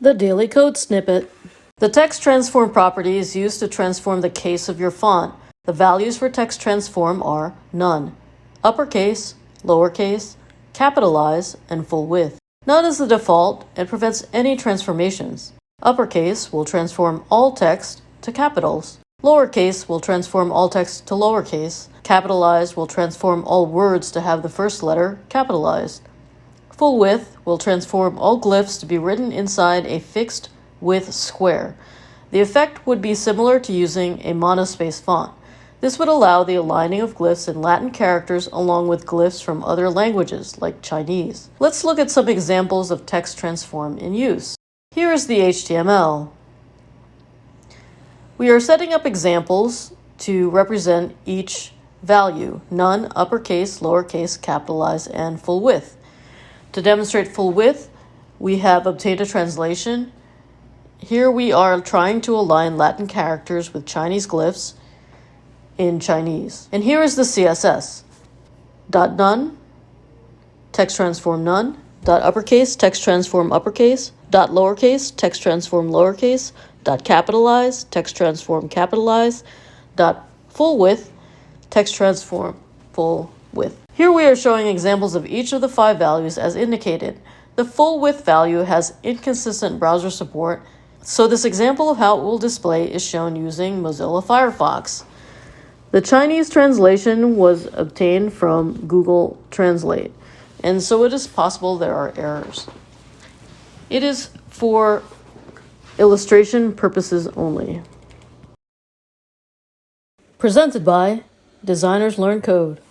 The Daily Code Snippet. The text transform property is used to transform the case of your font. The values for text transform are none, uppercase, lowercase, capitalize, and full width. None is the default and prevents any transformations. Uppercase will transform all text to capitals. Lowercase will transform all text to lowercase. Capitalize will transform all words to have the first letter capitalized. Full width will transform all glyphs to be written inside a fixed width square. The effect would be similar to using a monospace font. This would allow the aligning of glyphs in Latin characters along with glyphs from other languages, like Chinese. Let's look at some examples of text transform in use. Here is the HTML. We are setting up examples to represent each value: none, uppercase, lowercase, capitalize, and full width. To demonstrate full width, we have obtained a translation. Here we are trying to align Latin characters with Chinese glyphs in Chinese. And here is the CSS. .none, text transform none. .uppercase, text transform uppercase. .lowercase, text transform lowercase. .capitalize, text transform capitalize. .full width, text transform full width. Here we are showing examples of each of the 5 values as indicated. The full width value has inconsistent browser support, so this example of how it will display is shown using Mozilla Firefox. The Chinese translation was obtained from Google Translate, and so it is possible there are errors. It is for illustration purposes only. Presented by Designers Learn Code.